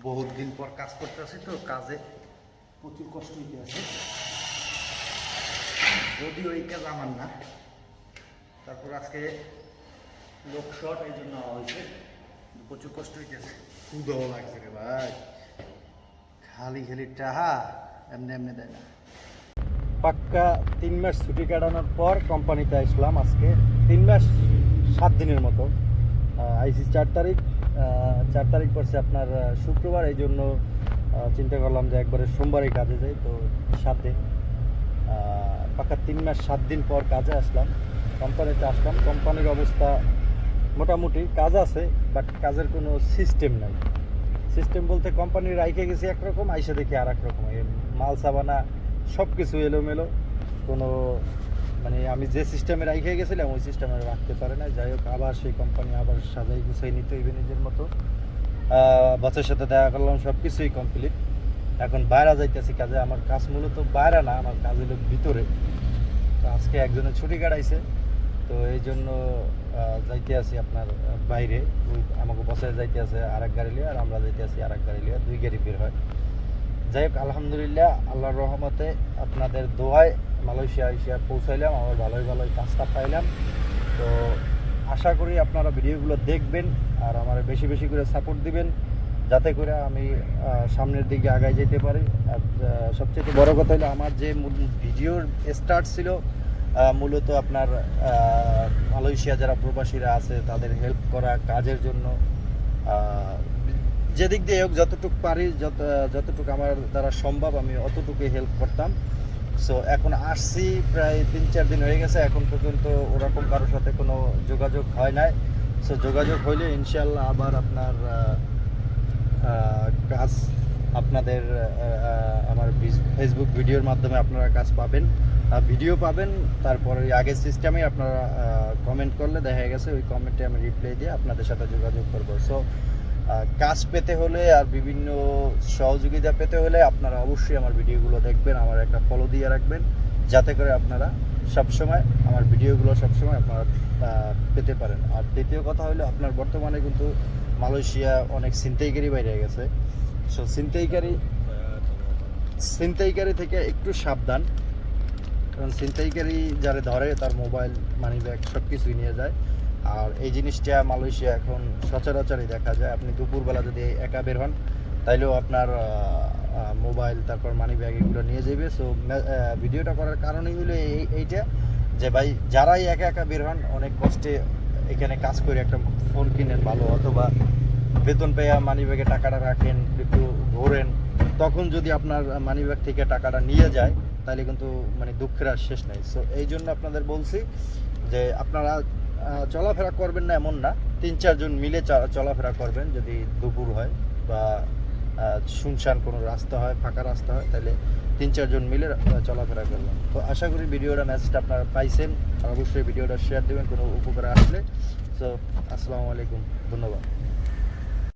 বহুত দিন পর কাজ করতে আসি তো কাজে প্রচুর কষ্ট হইতে আছে। যদিও এই কাজ আমার না, তারপর আজকে লোক শর্ট এই জন্য হয়েছে, প্রচুর কষ্ট হইতে আছে। ক্ষুদাও লাগছে রে ভাই, খালি খালি টাহা এমনি এমনি দেয় না। পাক্কা 3 মাস ছুটি কাটানোর পর কোম্পানিতে আসলাম। আজকে 3 মাস 7 দিনের মতো। আইসি 4 তারিখ, 4 তারিখ পড়ছে আপনার শুক্রবার, এই জন্য চিন্তা করলাম যে একবারে সোমবারই কাজে যাই। তো 7 দিন, পাক্কা 3 মাস 7 দিন পর কাজে আসলাম, কোম্পানিতে আসলাম। কোম্পানির অবস্থা মোটামুটি, কাজ আছে বাট কাজের কোনো সিস্টেম নাই। সিস্টেম বলতে কোম্পানির রাইখে গেছি একরকম, আইসা দেখি আর একরকম, মাল সাবানা সব কিছু এলোমেলো। কোনো মানে আমি যে সিস্টেমে রাইখে গেছিলাম ওই সিস্টেমে রাখতে পারে না। যাই হোক, আবার সেই কোম্পানি আবার সাজাই গুছাই নিতে হইবে নিজের মতো। বসের সাথে দেখা করলাম, সব কিছুই কমপ্লিট। এখন বাইরে যাইতেছি কাজে। আমার কাজ মূলত বাইরে না, আমার কাজ হলো ভিতরে। তো আজকে একজনের ছুটি কাটাইছে, তো এই জন্য যাইতে আছি আপনার বাইরে। ওই আমাকে বসে যাইতে আছে আরেক গাড়ি লিয়ে, আর আমরা যাইতে আছি আরেক গাড়ি লিয়ে, 2 গাড়ি বের হয়। যাই হোক, আলহামদুলিল্লাহ আল্লাহর রহমতে আপনাদের দোয়ায় মালয়েশিয়া পৌঁছাইলাম, আমার ভালোই কাজটা পাইলাম। তো আশা করি আপনারা ভিডিওগুলো দেখবেন আর আমার বেশি বেশি করে সাপোর্ট দিবেন, যাতে করে আমি সামনের দিকে আগায় যেতে পারি। আর সবচেয়ে বড় কথা হলো, আমার যে ভিডিওর স্টার্ট ছিল মূলত আপনার মালয়েশিয়া যারা প্রবাসীরা আছে তাদের হেল্প করা, কাজের জন্য যেদিক দিয়ে হোক যতটুকু পারি, যতটুকু আমার দ্বারা সম্ভব আমি অতটুকুই হেল্প করতাম। সো এখন আসছি প্রায় 3-4 দিন হয়ে গেছে, এখন পর্যন্ত ওরকম কারোর সাথে কোনো যোগাযোগ হয় নাই। সো যোগাযোগ হইলে ইনশাল্লাহ আবার আপনার কাজ আপনাদের আমার ফেসবুক ভিডিওর মাধ্যমে আপনারা কাজ পাবেন, ভিডিও পাবেন। তারপর ওই আগের সিস্টেমে আপনারা কমেন্ট করলে দেখা গেছে ওই কমেন্টে আমি রিপ্লাই দিয়ে আপনাদের সাথে যোগাযোগ করবো। সো কাজ পেতে হলে আর বিভিন্ন সহযোগিতা পেতে হলে আপনারা অবশ্যই আমার ভিডিওগুলো দেখবেন, আমার একটা ফলো দিয়ে রাখবেন, যাতে করে আপনারা সবসময় আমার ভিডিওগুলো সবসময় আপনারা পেতে পারেন। আর দ্বিতীয় কথা হলো, আপনার বর্তমানে কিন্তু মালয়েশিয়া অনেক ছিনতাইকারী বাইরে গেছে। সো ছিনতাইকারী থেকে একটু সাবধান, কারণ ছিনতাইকারী যারা ধরে তার মোবাইল, মানি ব্যাগ সব কিছুই নিয়ে যায়। আর এই জিনিসটা মালয়েশিয়া এখন সচরাচরই দেখা যায়। আপনি দুপুরবেলা যদি একা বের হন তাইলেও আপনার মোবাইল, তারপর মানি ব্যাগ এগুলো নিয়ে যাবে। সো ভিডিওটা করার কারণই হলো এইটা যে ভাই, যারাই একা বের হন, অনেক কষ্টে এখানে কাজ করে একটা ফোন কিনেন ভালো, অথবা বেতন পেয়ে মানি ব্যাগে টাকাটা রাখেন, একটু ঘোরেন, তখন যদি আপনার মানি ব্যাগ থেকে টাকাটা নিয়ে যায় তাহলে কিন্তু মানে দুঃখের আর শেষ নাই। সো এই জন্য আপনাদের বলছি যে আপনারা চলাফেরা করবেন না এমন না, 3-4 জন মিলে চলাফেরা করবেন। যদি দুপুর হয় বা শুনশান কোনো রাস্তা হয়, ফাঁকা রাস্তা হয়, তাহলে 3-4 জন মিলে চলাফেরা করবেন। তো আশা করি ভিডিওটা মেসেজটা আপনারা পাইছেন, আর অবশ্যই ভিডিওটা শেয়ার দেবেন কোনো উপকারে আসলে। সো আসসালামু আলাইকুম, ধন্যবাদ।